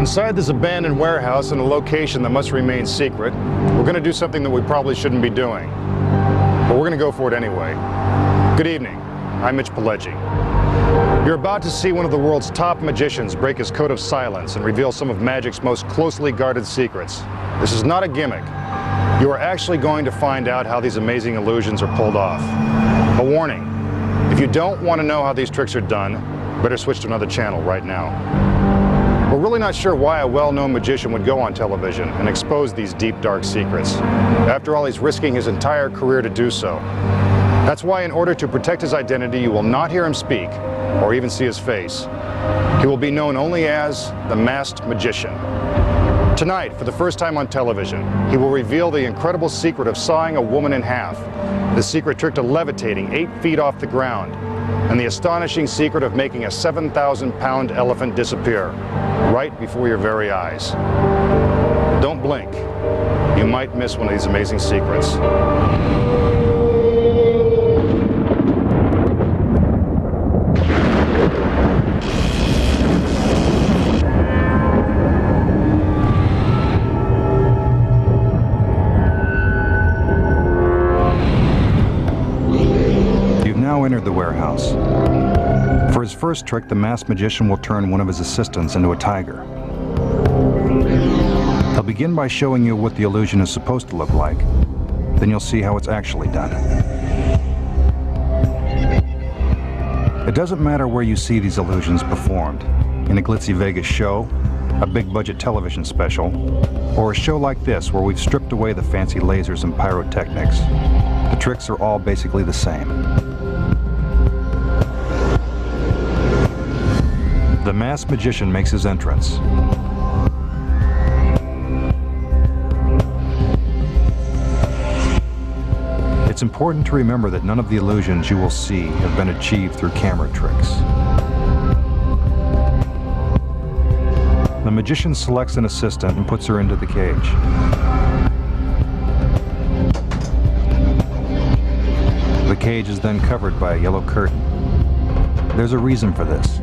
Inside this abandoned warehouse in a location that must remain secret, we're going to do something that we probably shouldn't be doing. But we're going to go for it anyway. Good evening. I'm Mitch Pileggi. You're about to see one of the world's top magicians break his code of silence and reveal some of magic's most closely guarded secrets. This is not a gimmick. You are actually going to find out how these amazing illusions are pulled off. A warning, if you don't want to know how these tricks are done, better switch to another channel right now. We're really not sure why a well-known magician would go on television and expose these deep, dark secrets. After all, he's risking his entire career to do so. That's why, in order to protect his identity, you will not hear him speak or even see his face. He will be known only as the Masked Magician. Tonight, for the first time on television, he will reveal the incredible secret of sawing a woman in half, the secret trick to levitating 8 feet off the ground, and the astonishing secret of making a 7,000-pound elephant disappear right before your very eyes. Don't blink. You might miss one of these amazing secrets. Entered the warehouse. For his first trick, the masked magician will turn one of his assistants into a tiger. He'll begin by showing you what the illusion is supposed to look like. Then you'll see how it's actually done. It doesn't matter where you see these illusions performed, in a glitzy Vegas show, a big-budget television special, or a show like this where we've stripped away the fancy lasers and pyrotechnics. The tricks are all basically the same. The masked magician makes his entrance. It's important to remember that none of the illusions you will see have been achieved through camera tricks. The magician selects an assistant and puts her into the cage. The cage is then covered by a yellow curtain. There's a reason for this.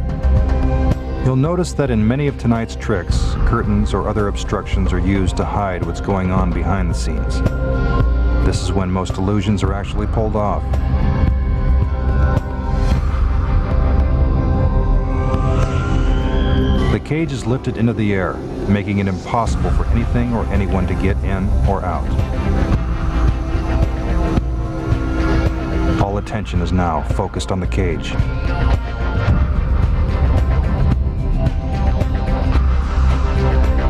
You'll notice that in many of tonight's tricks, curtains or other obstructions are used to hide what's going on behind the scenes. This is when most illusions are actually pulled off. The cage is lifted into the air, making it impossible for anything or anyone to get in or out. All attention is now focused on the cage.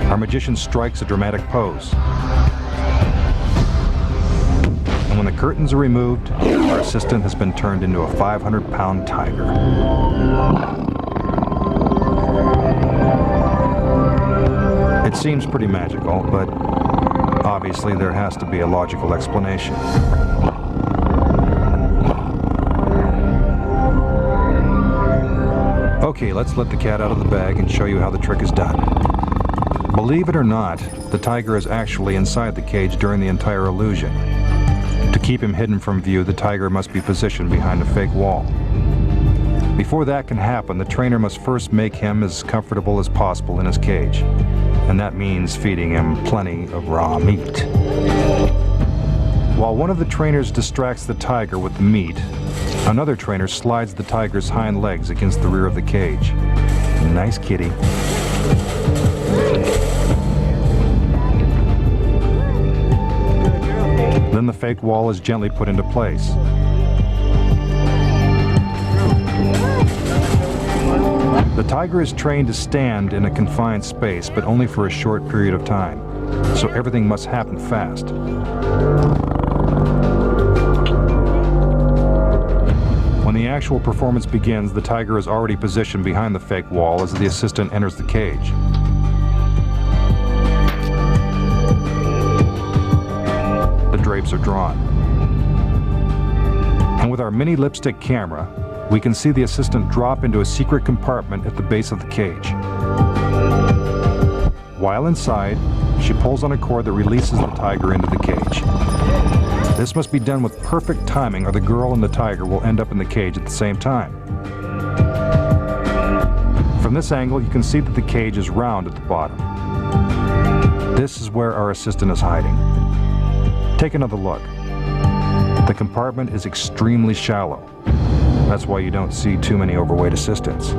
Our magician strikes a dramatic pose. And when the curtains are removed, our assistant has been turned into a 500-pound tiger. It seems pretty magical, but obviously there has to be a logical explanation. Okay, let's let the cat out of the bag and show you how the trick is done. Believe it or not, the tiger is actually inside the cage during the entire illusion. To keep him hidden from view, the tiger must be positioned behind a fake wall. Before that can happen, the trainer must first make him as comfortable as possible in his cage. And that means feeding him plenty of raw meat. While one of the trainers distracts the tiger with the meat, another trainer slides the tiger's hind legs against the rear of the cage. Nice kitty. Then the fake wall is gently put into place. The tiger is trained to stand in a confined space, but only for a short period of time, so everything must happen fast. When the actual performance begins, the tiger is already positioned behind the fake wall as the assistant enters the cage. Drapes are drawn. And with our mini lipstick camera, we can see the assistant drop into a secret compartment at the base of the cage. While inside, she pulls on a cord that releases the tiger into the cage. This must be done with perfect timing, or the girl and the tiger will end up in the cage at the same time. From From this angle, you can see that the cage is round at the bottom. This is where our assistant is hiding. Take another look. The compartment is extremely shallow. That's why you don't see too many overweight assistants.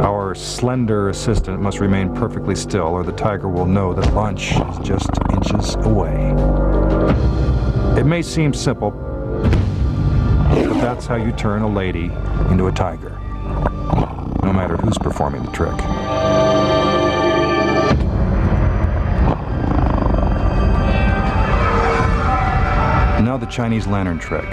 Our slender assistant must remain perfectly still, or the tiger will know that lunch is just inches away. It may seem simple, but that's how you turn a lady into a tiger, no matter who's performing the trick. Now the Chinese lantern trick.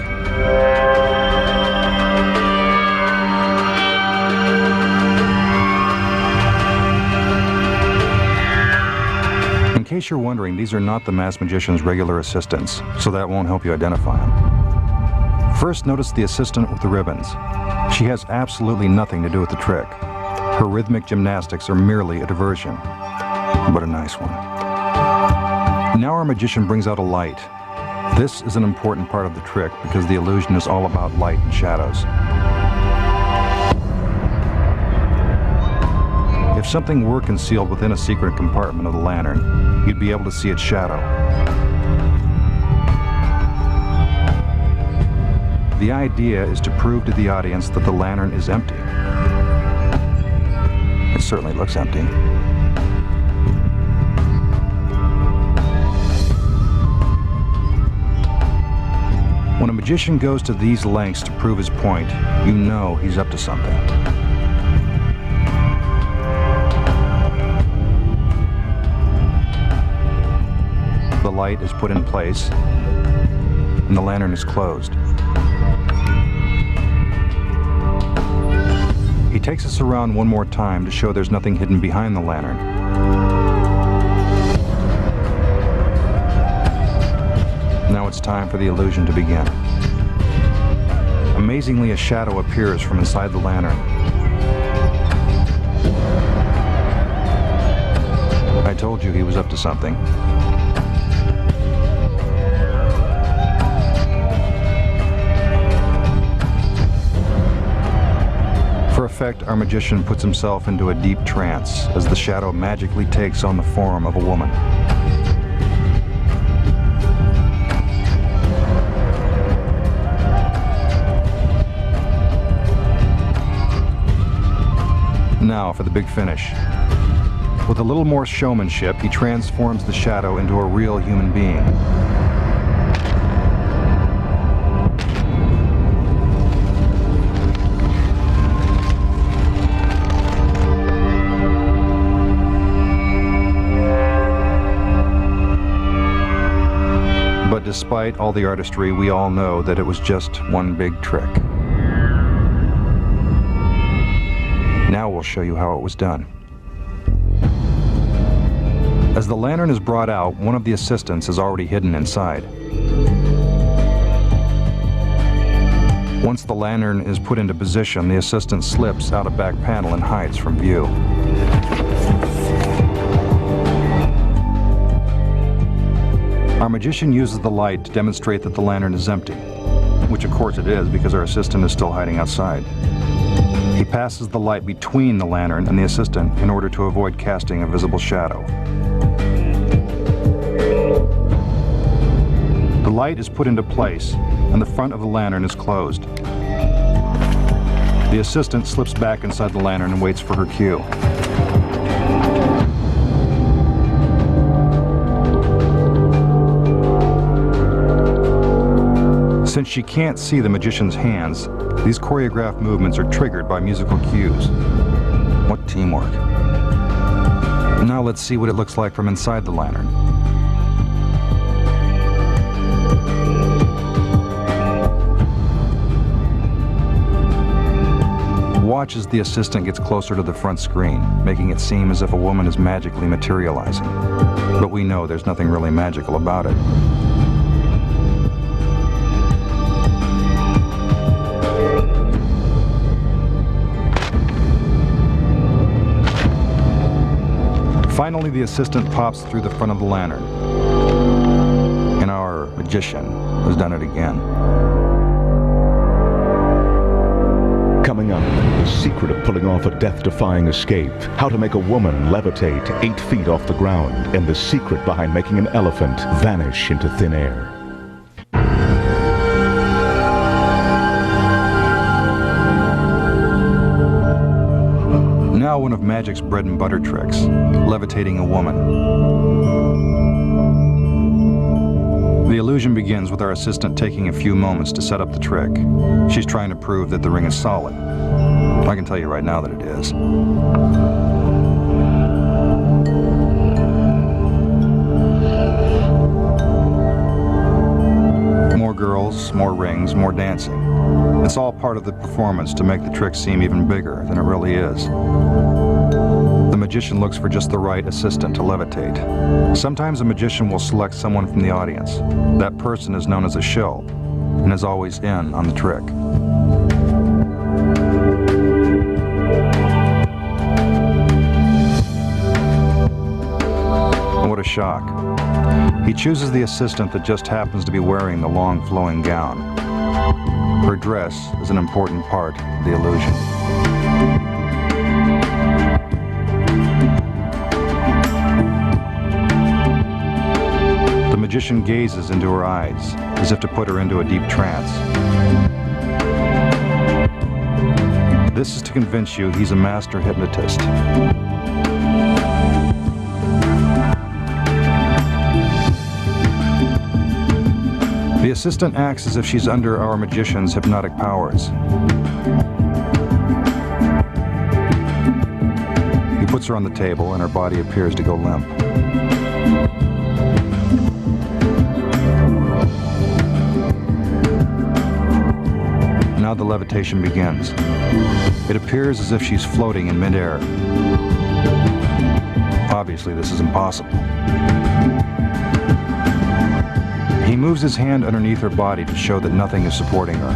In case you're wondering, these are not the masked magician's regular assistants, so that won't help you identify them. First, notice the assistant with the ribbons. She has absolutely nothing to do with the trick. Her rhythmic gymnastics are merely a diversion, but a nice one. Now our magician brings out a light. This is an important part of the trick because the illusion is all about light and shadows. If something were concealed within a secret compartment of the lantern, you'd be able to see its shadow. The idea is to prove to the audience that the lantern is empty. It certainly looks empty. When a magician goes to these lengths to prove his point, you know he's up to something. The light is put in place, and the lantern is closed. He takes us around one more time to show there's nothing hidden behind the lantern. Now it's time for the illusion to begin. Amazingly, a shadow appears from inside the lantern. I told you he was up to something. For effect, our magician puts himself into a deep trance as the shadow magically takes on the form of a woman. Now for the big finish. With a little more showmanship, he transforms the shadow into a real human being. But despite all the artistry, we all know that it was just one big trick. Now we'll show you how it was done. As the lantern is brought out, one of the assistants is already hidden inside. Once the lantern is put into position, the assistant slips out a back panel and hides from view. Our magician uses the light to demonstrate that the lantern is empty, which of course it is because our assistant is still hiding outside. He passes the light between the lantern and the assistant in order to avoid casting a visible shadow. The light is put into place and the front of the lantern is closed. The assistant slips back inside the lantern and waits for her cue. Since she can't see the magician's hands, these choreographed movements are triggered by musical cues. What teamwork. Now let's see what it looks like from inside the lantern. Watch as the assistant gets closer to the front screen, making it seem as if a woman is magically materializing. But we know there's nothing really magical about it. Finally, the assistant pops through the front of the lantern, and our magician has done it again. Coming up, the secret of pulling off a death-defying escape, how to make a woman levitate 8 feet off the ground, and the secret behind making an elephant vanish into thin air. Now one of magic's bread and butter tricks, levitating a woman. The illusion begins with our assistant taking a few moments to set up the trick. She's trying to prove that the ring is solid. I can tell you right now that it is. More girls, more rings, more dancing. It's all part of the performance to make the trick seem even bigger than it really is. The magician looks for just the right assistant to levitate. Sometimes a magician will select someone from the audience. That person is known as a shill and is always in on the trick. What a shock. He chooses the assistant that just happens to be wearing the long flowing gown. Her dress is an important part of the illusion. The magician gazes into her eyes, as if to put her into a deep trance. This is to convince you he's a master hypnotist. The assistant acts as if she's under our magician's hypnotic powers. He puts her on the table and her body appears to go limp. Now the levitation begins. It appears as if she's floating in midair. Obviously, this is impossible. He moves his hand underneath her body to show that nothing is supporting her.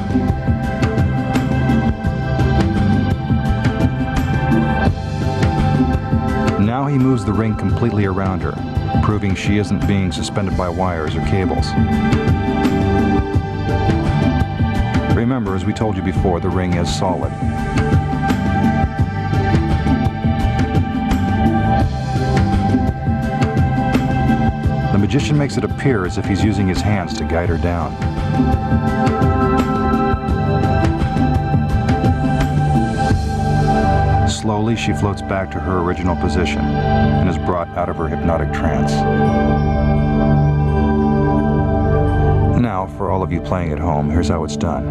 Now he moves the ring completely around her, proving she isn't being suspended by wires or cables. Remember, as we told you before, the ring is solid. The magician makes it appear as if he's using his hands to guide her down. Slowly, she floats back to her original position and is brought out of her hypnotic trance. Now, for all of you playing at home, here's how it's done.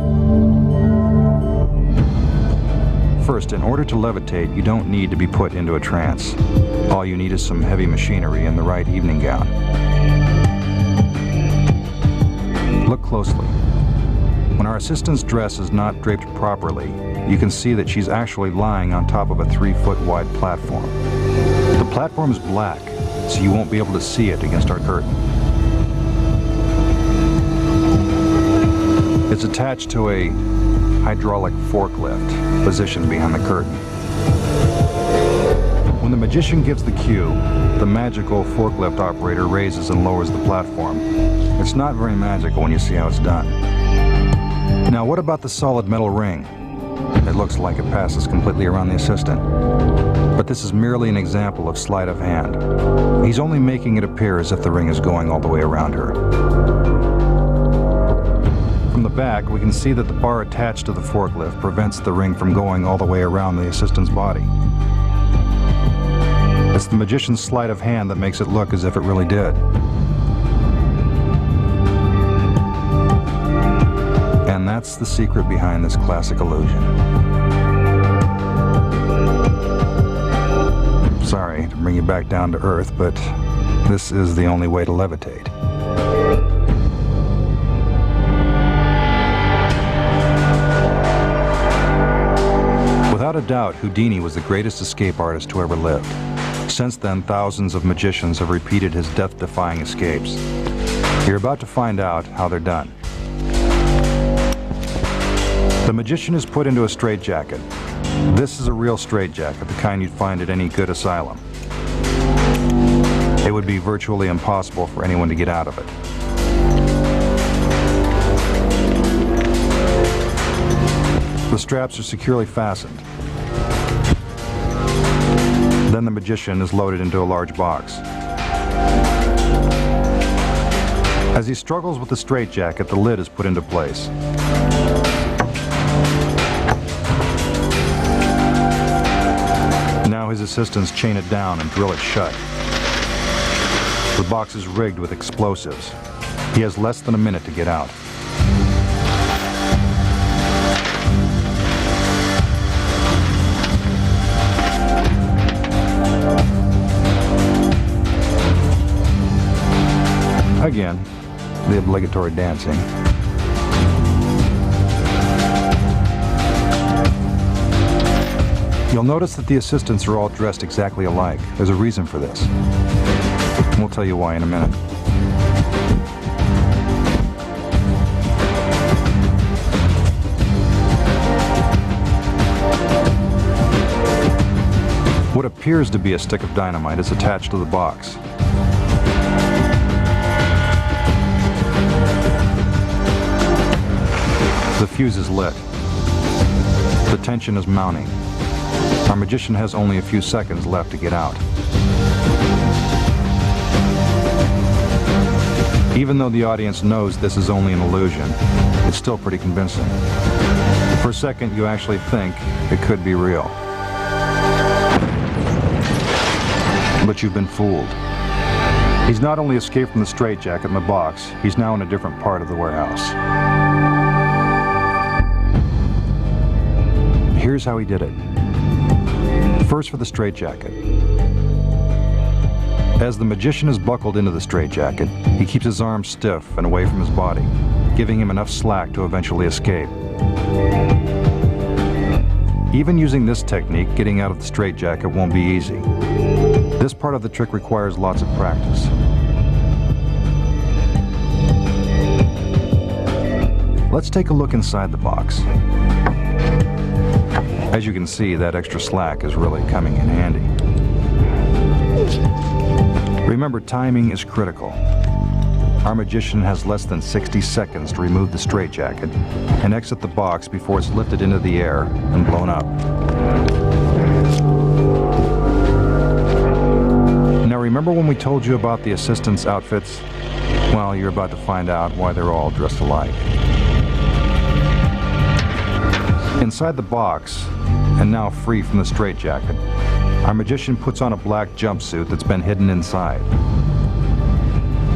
First, in order to levitate, you don't need to be put into a trance. All you need is some heavy machinery and the right evening gown. Look closely. When our assistant's dress is not draped properly, you can see that she's actually lying on top of a 3-foot wide platform. The platform is black, so you won't be able to see it against our curtain. It's attached to a hydraulic forklift positioned behind the curtain. When the magician gives the cue, the magical forklift operator raises and lowers the platform. It's not very magical when you see how it's done. Now, what about the solid metal ring? It looks like it passes completely around the assistant. But this is merely an example of sleight of hand. He's only making it appear as if the ring is going all the way around her. From the back, we can see that the bar attached to the forklift prevents the ring from going all the way around the assistant's body. It's the magician's sleight of hand that makes it look as if it really did. And that's the secret behind this classic illusion. Sorry to bring you back down to earth, but this is the only way to levitate. Without a doubt, Houdini was the greatest escape artist who ever lived. Since then, thousands of magicians have repeated his death-defying escapes. You're about to find out how they're done. The magician is put into a straitjacket. This is a real straitjacket, the kind you'd find at any good asylum. It would be virtually impossible for anyone to get out of it. The straps are securely fastened. Then the magician is loaded into a large box. As he struggles with the straitjacket, the lid is put into place. Now his assistants chain it down and drill it shut. The box is rigged with explosives. He has less than a minute to get out. Again, the obligatory dancing. You'll notice that the assistants are all dressed exactly alike. There's a reason for this. We'll tell you why in a minute. What appears to be a stick of dynamite is attached to the box. The fuse is lit. The tension is mounting. Our magician has only a few seconds left to get out. Even though the audience knows this is only an illusion, it's still pretty convincing. For a second, you actually think it could be real. But you've been fooled. He's not only escaped from the straitjacket in the box, he's now in a different part of the warehouse. Here's how he did it. First for the straitjacket. As the magician is buckled into the straitjacket, he keeps his arms stiff and away from his body, giving him enough slack to eventually escape. Even using this technique, getting out of the straitjacket won't be easy. This part of the trick requires lots of practice. Let's take a look inside the box. As you can see, that extra slack is really coming in handy. Remember, timing is critical. Our magician has less than 60 seconds to remove the straitjacket and exit the box before it's lifted into the air and blown up. Now remember when we told you about the assistants' outfits? Well, you're about to find out why they're all dressed alike. Inside the box, and now free from the straitjacket, our magician puts on a black jumpsuit that's been hidden inside.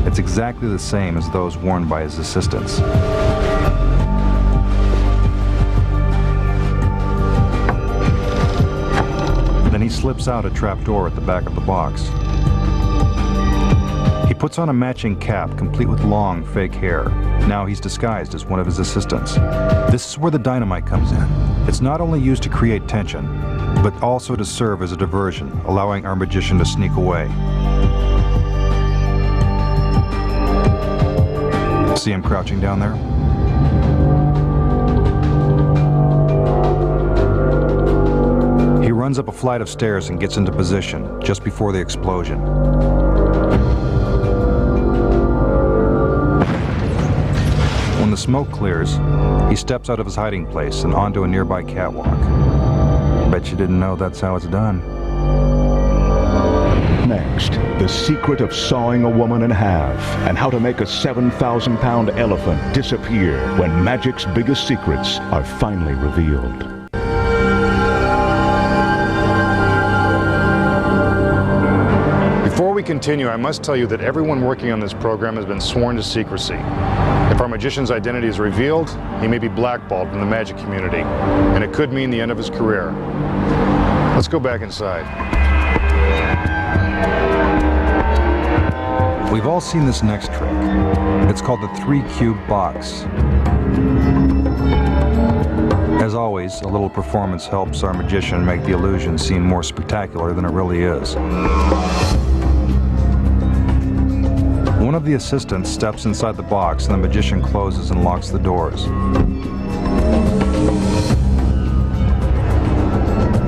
It's exactly the same as those worn by his assistants. Then he slips out a trapdoor at the back of the box. He puts on a matching cap complete with long, fake hair. Now he's disguised as one of his assistants. This is where the dynamite comes in. It's not only used to create tension, but also to serve as a diversion, allowing our magician to sneak away. See him crouching down there? He runs up a flight of stairs and gets into position just before the explosion. When the smoke clears, he steps out of his hiding place and onto a nearby catwalk. Bet you didn't know that's how it's done. Next, the secret of sawing a woman in half and how to make a 7,000-pound elephant disappear when magic's biggest secrets are finally revealed. Before we continue, I must tell you that everyone working on this program has been sworn to secrecy. If our magician's identity is revealed, he may be blackballed from the magic community, and it could mean the end of his career. Let's go back inside. We've all seen this next trick. It's called the 3-cube box. As always, a little performance helps our magician make the illusion seem more spectacular than it really is. One of the assistants steps inside the box and the magician closes and locks the doors.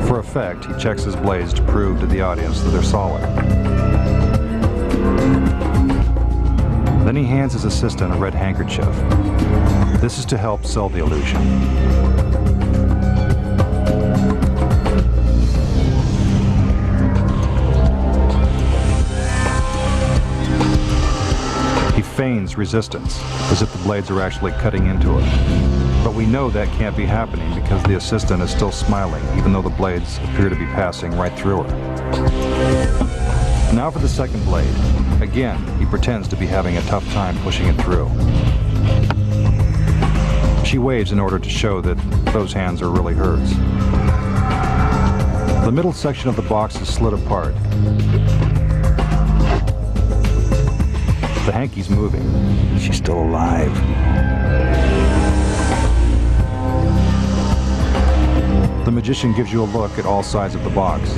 For effect, he checks his blades to prove to the audience that they're solid. Then he hands his assistant a red handkerchief. This is to help sell the illusion. feigns resistance, as if the blades are actually cutting into it. But we know that can't be happening because the assistant is still smiling, even though the blades appear to be passing right through her. Now for the second blade. Again, he pretends to be having a tough time pushing it through. She waves in order to show that those hands are really hers. The middle section of the box is slid apart. The hanky's moving. She's still alive. The magician gives you a look at all sides of the box.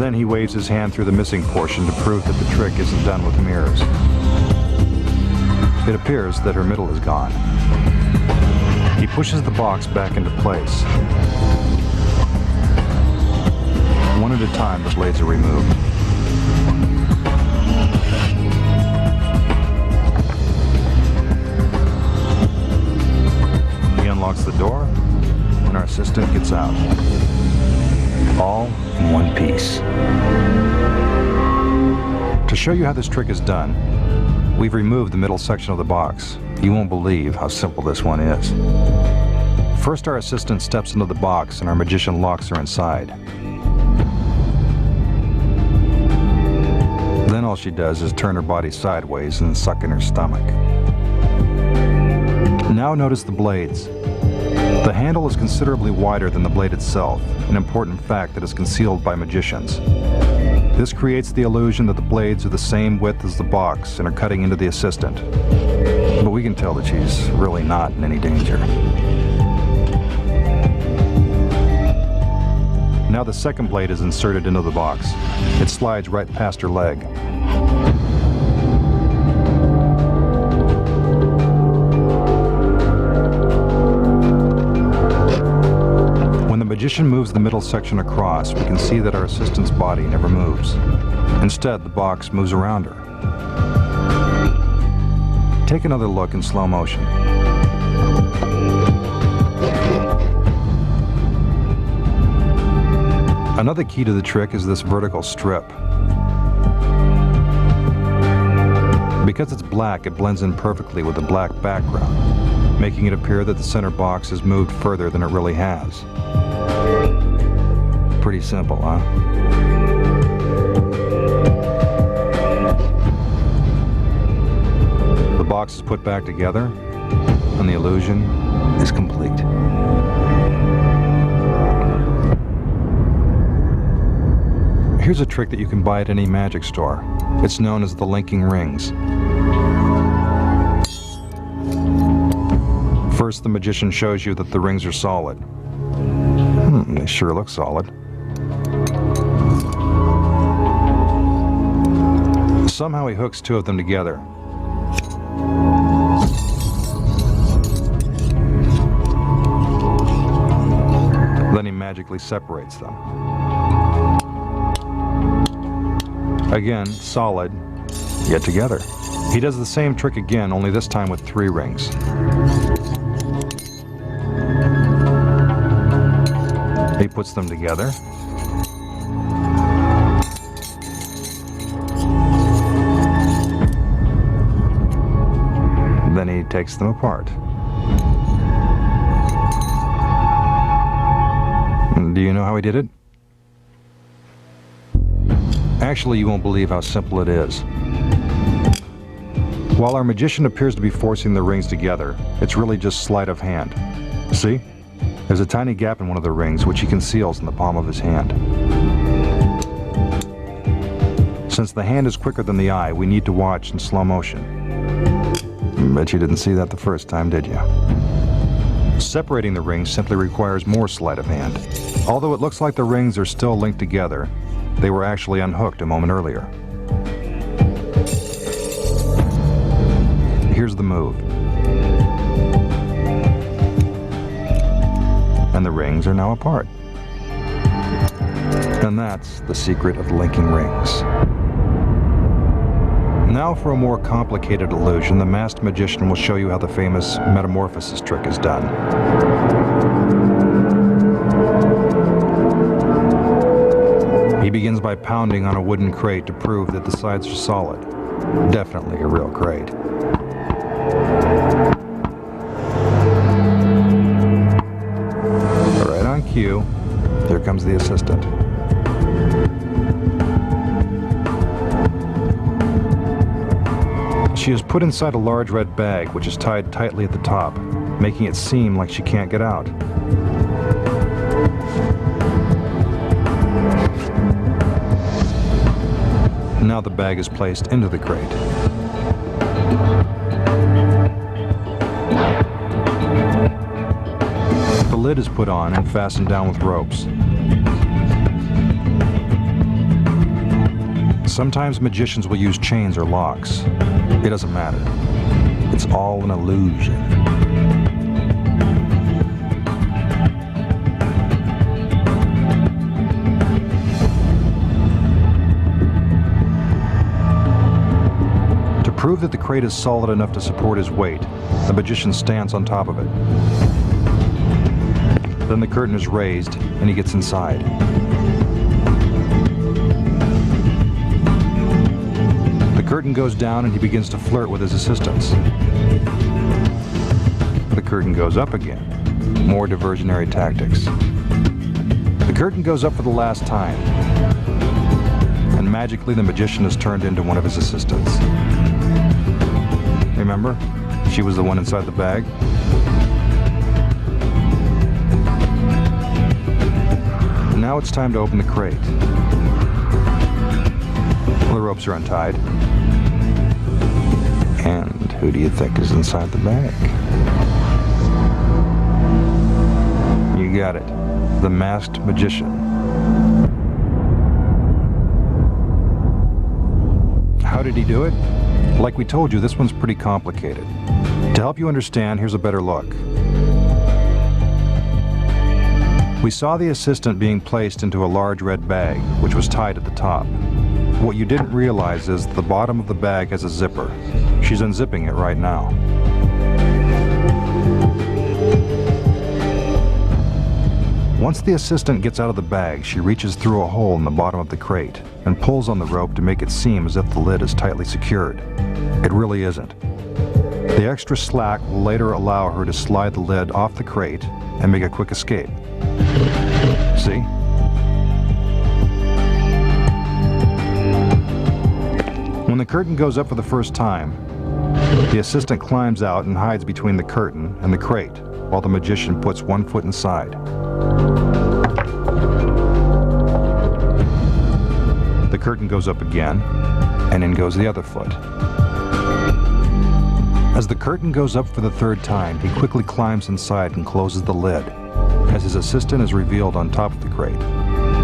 Then he waves his hand through the missing portion to prove that the trick isn't done with mirrors. It appears that her middle is gone. He pushes the box back into place. One at a time, the blades are removed. He unlocks the door, and our assistant gets out. All in one piece. To show you how this trick is done, we've removed the middle section of the box. You won't believe how simple this one is. First, our assistant steps into the box and our magician locks her inside. Then all she does is turn her body sideways and suck in her stomach. Now notice the blades. The handle is considerably wider than the blade itself, an important fact that is concealed by magicians. This creates the illusion that the blades are the same width as the box and are cutting into the assistant. But we can tell that she's really not in any danger. Now the second blade is inserted into the box. It slides right past her leg. When the magician moves the middle section across, we can see that our assistant's body never moves. Instead, the box moves around her. Take another look in slow motion. Another key to the trick is this vertical strip. Because it's black, it blends in perfectly with the black background, making it appear that the center box has moved further than it really has. Pretty simple, huh? The box is put back together, and the illusion is complete. Here's a trick that you can buy at any magic store. It's known as the linking rings. First, the magician shows you that the rings are solid. They sure look solid. Somehow he hooks two of them together. Then he magically separates them. Again, solid, yet together. He does the same trick again, only this time with 3 rings. He puts them together. Then he takes them apart. Do you know how he did it? Actually, you won't believe how simple it is. While our magician appears to be forcing the rings together, it's really just sleight of hand. See? There's a tiny gap in one of the rings, which he conceals in the palm of his hand. Since the hand is quicker than the eye, we need to watch in slow motion. Bet you didn't see that the first time, did you? Separating the rings simply requires more sleight of hand. Although it looks like the rings are still linked together, they were actually unhooked a moment earlier. Here's the move. And the rings are now apart. And that's the secret of linking rings. Now for a more complicated illusion, the masked magician will show you how the famous metamorphosis trick is done. He begins by pounding on a wooden crate to prove that the sides are solid. Definitely a real crate. Right on cue, here comes the assistant. She is put inside a large red bag, which is tied tightly at the top, making it seem like she can't get out. Now the bag is placed into the crate. The lid is put on and fastened down with ropes. Sometimes magicians will use chains or locks. It doesn't matter. It's all an illusion. To prove that the crate is solid enough to support his weight, the magician stands on top of it. Then the curtain is raised and he gets inside. The curtain goes down and he begins to flirt with his assistants. The curtain goes up again. More diversionary tactics. The curtain goes up for the last time. And magically the magician is turned into one of his assistants. Remember? She was the one inside the bag. Now it's time to open the crate. The ropes are untied. And who do you think is inside the bag? You got it. The masked magician. How did he do it? Like we told you, this one's pretty complicated. To help you understand, here's a better look. We saw the assistant being placed into a large red bag, which was tied at the top. What you didn't realize is the bottom of the bag has a zipper. She's unzipping it right now. Once the assistant gets out of the bag, she reaches through a hole in the bottom of the crate and pulls on the rope to make it seem as if the lid is tightly secured. It really isn't. The extra slack will later allow her to slide the lid off the crate and make a quick escape. See? When the curtain goes up for the first time, the assistant climbs out and hides between the curtain and the crate, while the magician puts one foot inside. The curtain goes up again, and in goes the other foot. As the curtain goes up for the third time, he quickly climbs inside and closes the lid, as his assistant is revealed on top of the crate.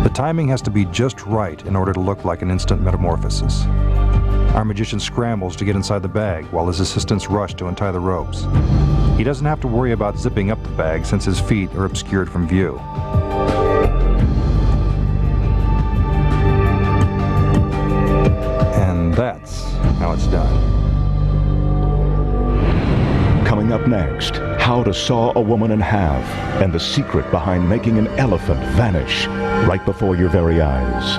The timing has to be just right in order to look like an instant metamorphosis. Our magician scrambles to get inside the bag while his assistants rush to untie the ropes. He doesn't have to worry about zipping up the bag since his feet are obscured from view. And that's how it's done. Coming up next, how to saw a woman in half and the secret behind making an elephant vanish right before your very eyes.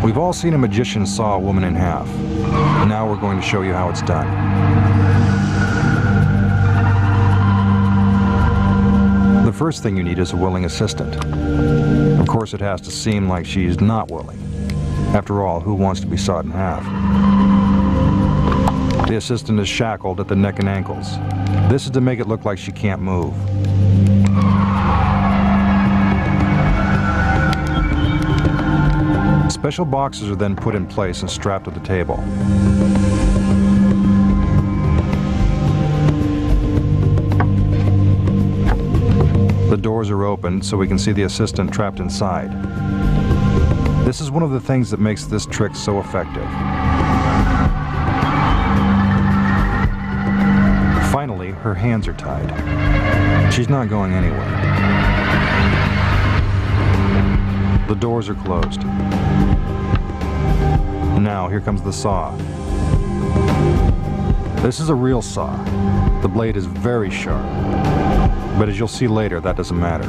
We've all seen a magician saw a woman in half. Now we're going to show you how it's done. The first thing you need is a willing assistant. Of course, it has to seem like she's not willing. After all, who wants to be sawed in half? The assistant is shackled at the neck and ankles. This is to make it look like she can't move. Special boxes are then put in place and strapped to the table. The doors are opened so we can see the assistant trapped inside. This is one of the things that makes this trick so effective. Finally, her hands are tied. She's not going anywhere. The doors are closed. Now, here comes the saw. This is a real saw. The blade is very sharp. but as you'll see later, that doesn't matter.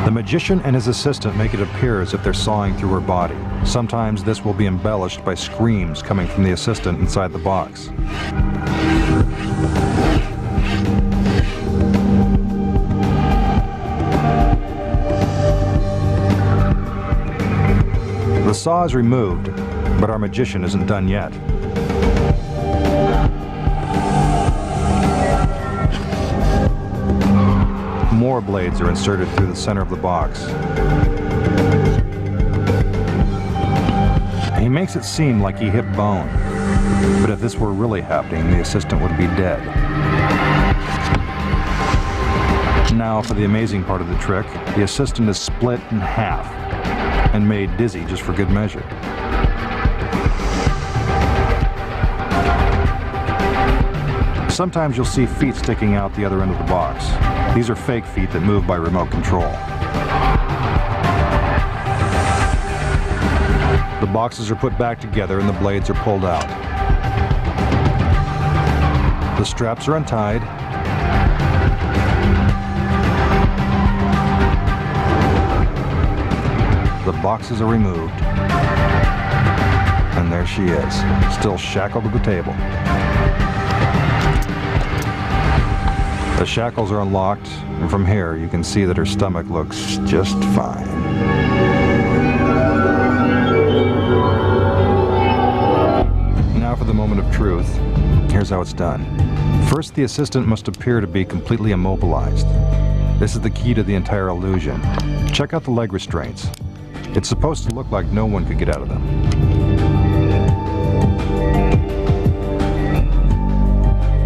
The magician and his assistant make it appear as if they're sawing through her body. Sometimes this will be embellished by screams coming from the assistant inside the box. The saw is removed, but our magician isn't done yet. More blades are inserted through the center of the box. He makes it seem like he hit bone, but if this were really happening, the assistant would be dead. Now for the amazing part of the trick, the assistant is split in half and made dizzy just for good measure. Sometimes you'll see feet sticking out the other end of the box. These are fake feet that move by remote control. The boxes are put back together and the blades are pulled out. The straps are untied. The boxes are removed. And there she is, still shackled to the table. The shackles are unlocked, and from here you can see that her stomach looks just fine. Now for the moment of truth. Here's how it's done. First, the assistant must appear to be completely immobilized. This is the key to the entire illusion. Check out the leg restraints. It's supposed to look like no one could get out of them.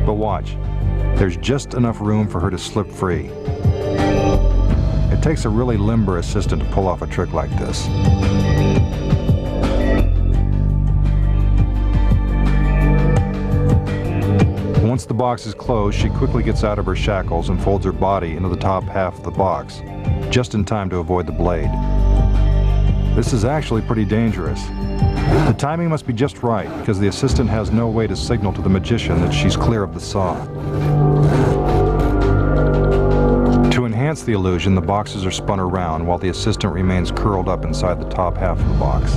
But watch. There's just enough room for her to slip free. It takes a really limber assistant to pull off a trick like this. Once the box is closed, she quickly gets out of her shackles and folds her body into the top half of the box, just in time to avoid the blade. This is actually pretty dangerous. The timing must be just right, because the assistant has no way to signal to the magician that she's clear of the saw. To enhance the illusion, the boxes are spun around while the assistant remains curled up inside the top half of the box.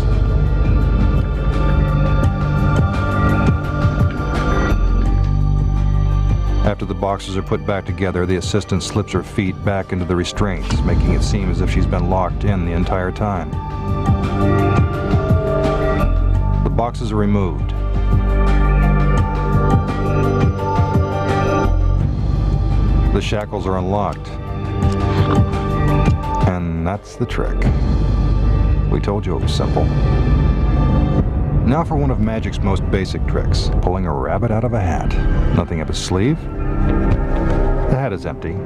After the boxes are put back together, the assistant slips her feet back into the restraints, making it seem as if she's been locked in the entire time. The boxes are removed. The shackles are unlocked. And that's the trick. We told you it was simple. Now for one of magic's most basic tricks, pulling a rabbit out of a hat. Nothing up his sleeve. The hat is empty.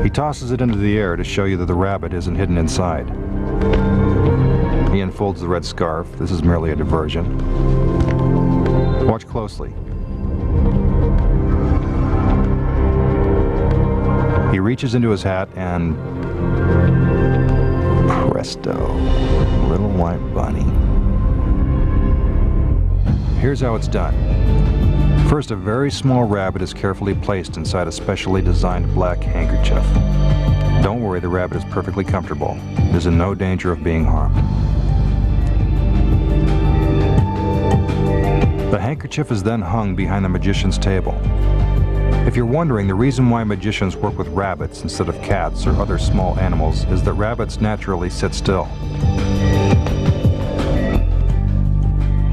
He tosses it into the air to show you that the rabbit isn't hidden inside. He unfolds the red scarf. This is merely a diversion. Watch closely. He reaches into his hat and presto, little white bunny. Here's how it's done. First, a very small rabbit is carefully placed inside a specially designed black handkerchief. Don't worry, the rabbit is perfectly comfortable. It is in no danger of being harmed. The handkerchief is then hung behind the magician's table. If you're wondering, the reason why magicians work with rabbits instead of cats or other small animals is that rabbits naturally sit still.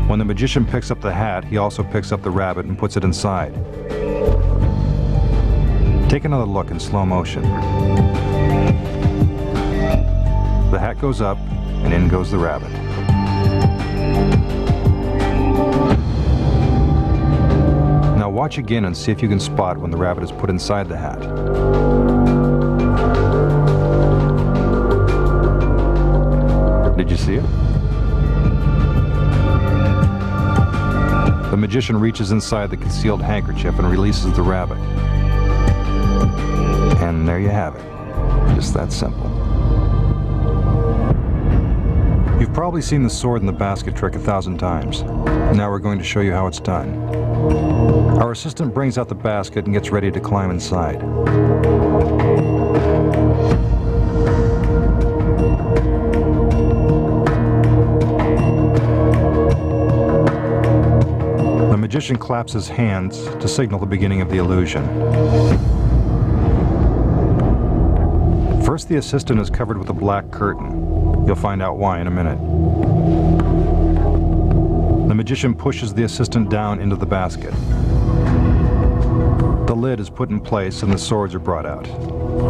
When the magician picks up the hat, he also picks up the rabbit and puts it inside. Take another look in slow motion. The hat goes up, and in goes the rabbit. Now watch again and see if you can spot when the rabbit is put inside the hat. Did you see it? The magician reaches inside the concealed handkerchief and releases the rabbit. And there you have it. Just that simple. You've probably seen the sword in the basket trick 1,000 times. Now we're going to show you how it's done. Our assistant brings out the basket and gets ready to climb inside. The magician claps his hands to signal the beginning of the illusion. First, the assistant is covered with a black curtain. You'll find out why in a minute. The magician pushes the assistant down into the basket. The lid is put in place and the swords are brought out.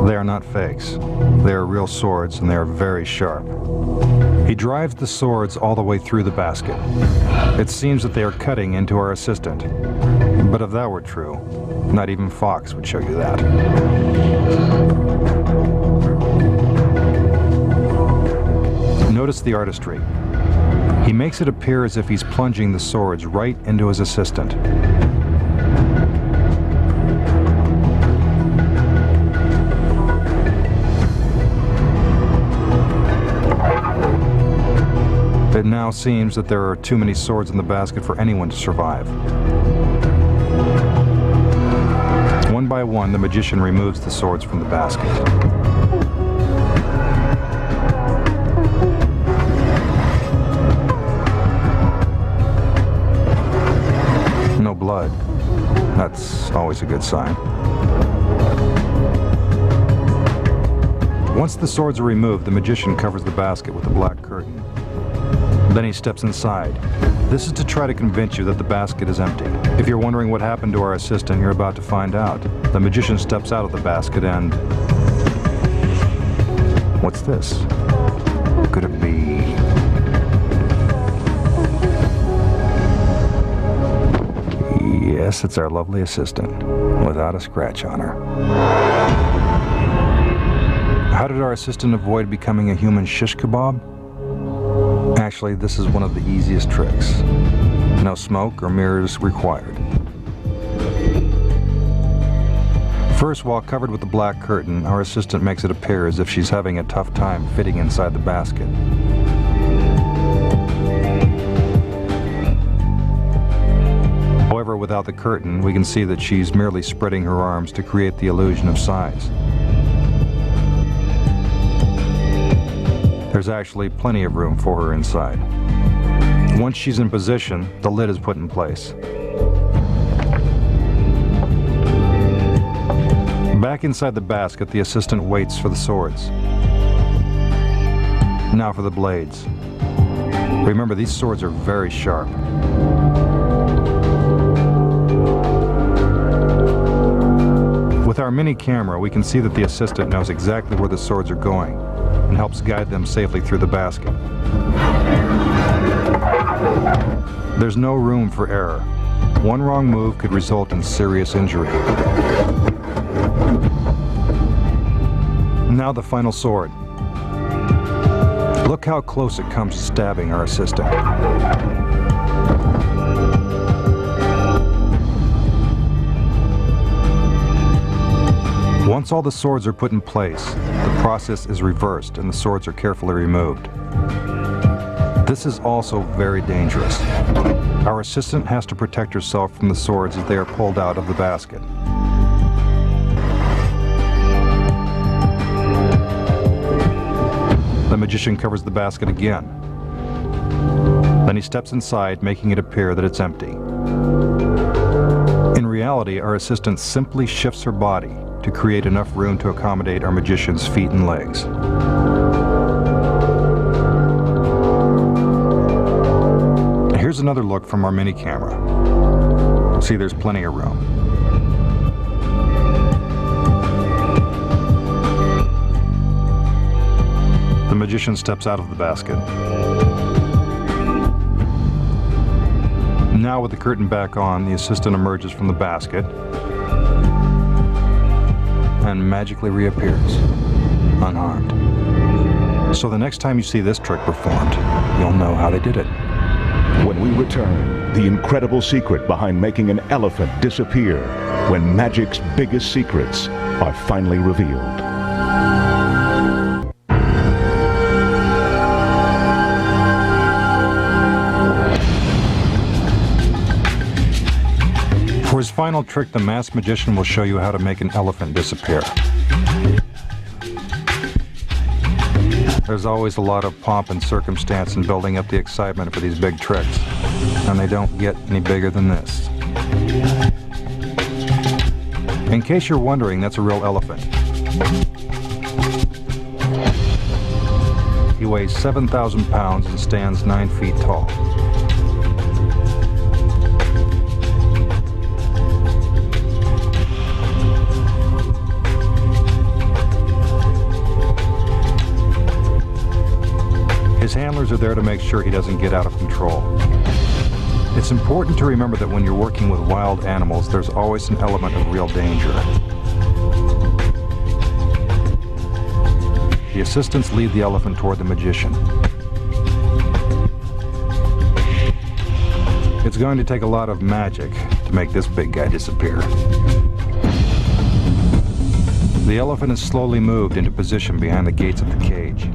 They are not fakes. They are real swords and they are very sharp. He drives the swords all the way through the basket. It seems that they are cutting into our assistant. But if that were true, not even Fox would show you that. Notice the artistry. He makes it appear as if he's plunging the swords right into his assistant. It now seems that there are too many swords in the basket for anyone to survive. One by one, the magician removes the swords from the basket. No blood. That's always a good sign. Once the swords are removed, the magician covers the basket with a black curtain. Then he steps inside. This is to try to convince you that the basket is empty. If you're wondering what happened to our assistant, you're about to find out. The magician steps out of the basket and... What's this? Could it be... Yes, it's our lovely assistant, without a scratch on her. How did our assistant avoid becoming a human shish kebab? Actually, this is one of the easiest tricks. No smoke or mirrors required. First, while covered with the black curtain, our assistant makes it appear as if she's having a tough time fitting inside the basket. However, without the curtain, we can see that she's merely spreading her arms to create the illusion of size. There's actually plenty of room for her inside. Once she's in position, the lid is put in place. Back inside the basket, the assistant waits for the swords. Now for the blades. Remember, these swords are very sharp. With our mini camera, we can see that the assistant knows exactly where the swords are going and helps guide them safely through the basket. There's no room for error. One wrong move could result in serious injury. Now the final sword. Look how close it comes to stabbing our assistant. Once all the swords are put in place, the process is reversed and the swords are carefully removed. This is also very dangerous. Our assistant has to protect herself from the swords as they are pulled out of the basket. The magician covers the basket again. Then he steps inside, making it appear that it's empty. In reality, our assistant simply shifts her body to create enough room to accommodate our magician's feet and legs. Here's another look from our mini camera. See, there's plenty of room. The magician steps out of the basket. Now with the curtain back on, the assistant emerges from the basket and magically reappears, unharmed. So the next time you see this trick performed, you'll know how they did it. When we return, the incredible secret behind making an elephant disappear when magic's biggest secrets are finally revealed. For his final trick, the masked magician will show you how to make an elephant disappear. There's always a lot of pomp and circumstance in building up the excitement for these big tricks, and they don't get any bigger than this. In case you're wondering, that's a real elephant. He weighs 7,000 pounds and stands 9 feet tall. His handlers are there to make sure he doesn't get out of control. It's important to remember that when you're working with wild animals, there's always an element of real danger. The assistants lead the elephant toward the magician. It's going to take a lot of magic to make this big guy disappear. The elephant is slowly moved into position behind the gates of the cage.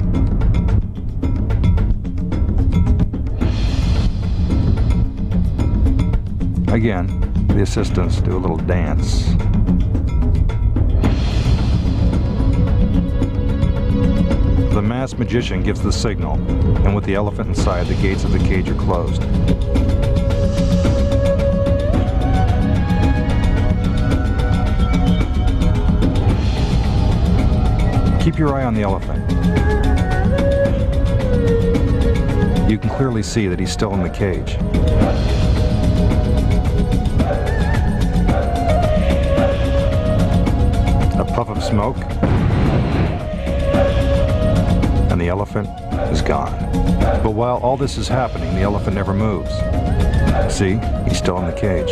Again, the assistants do a little dance. The masked magician gives the signal, and with the elephant inside, the gates of the cage are closed. Keep your eye on the elephant. You can clearly see that he's still in the cage. A puff of smoke, and the elephant is gone. But while all this is happening, the elephant never moves. See, he's still in the cage.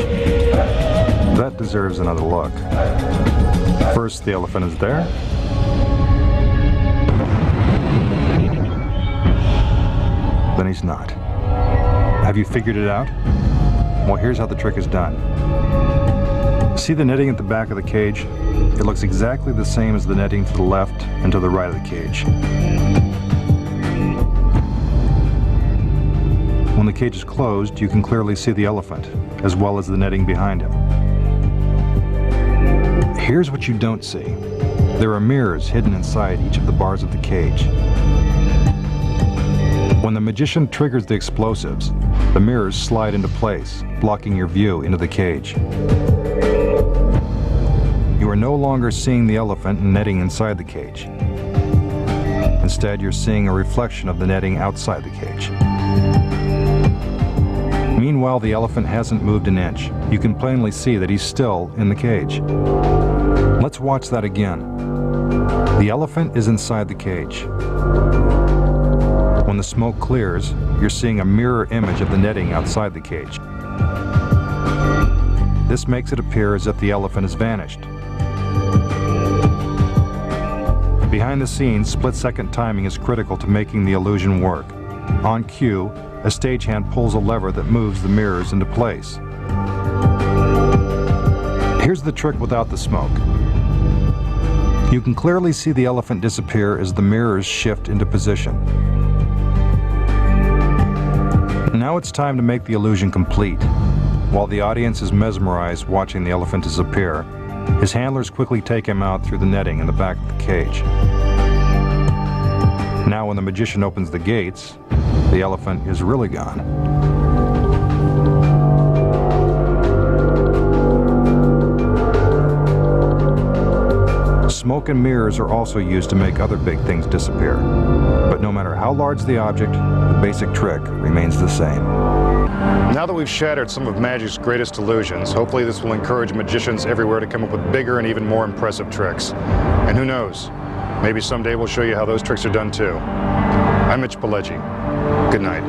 That deserves another look. First, the elephant is there. Then he's not. Have you figured it out? Well, here's how the trick is done. See the netting at the back of the cage? It looks exactly the same as the netting to the left and to the right of the cage. When the cage is closed, you can clearly see the elephant, as well as the netting behind him. Here's what you don't see. There are mirrors hidden inside each of the bars of the cage. When the magician triggers the explosives, the mirrors slide into place, blocking your view into the cage. You are no longer seeing the elephant and netting inside the cage. Instead, you're seeing a reflection of the netting outside the cage. Meanwhile, the elephant hasn't moved an inch. You can plainly see that he's still in the cage. Let's watch that again. The elephant is inside the cage. When the smoke clears, you're seeing a mirror image of the netting outside the cage. This makes it appear as if the elephant has vanished. Behind the scenes, split-second timing is critical to making the illusion work. On cue, a stagehand pulls a lever that moves the mirrors into place. Here's the trick without the smoke. You can clearly see the elephant disappear as the mirrors shift into position. Now it's time to make the illusion complete. While the audience is mesmerized watching the elephant disappear, his handlers quickly take him out through the netting in the back of the cage. Now when the magician opens the gates, the elephant is really gone. Smoke and mirrors are also used to make other big things disappear. But no matter how large the object, the basic trick remains the same. Now that we've shattered some of magic's greatest illusions, hopefully this will encourage magicians everywhere to come up with bigger and even more impressive tricks. And who knows, maybe someday we'll show you how those tricks are done too. I'm Mitch Pileggi. Good night.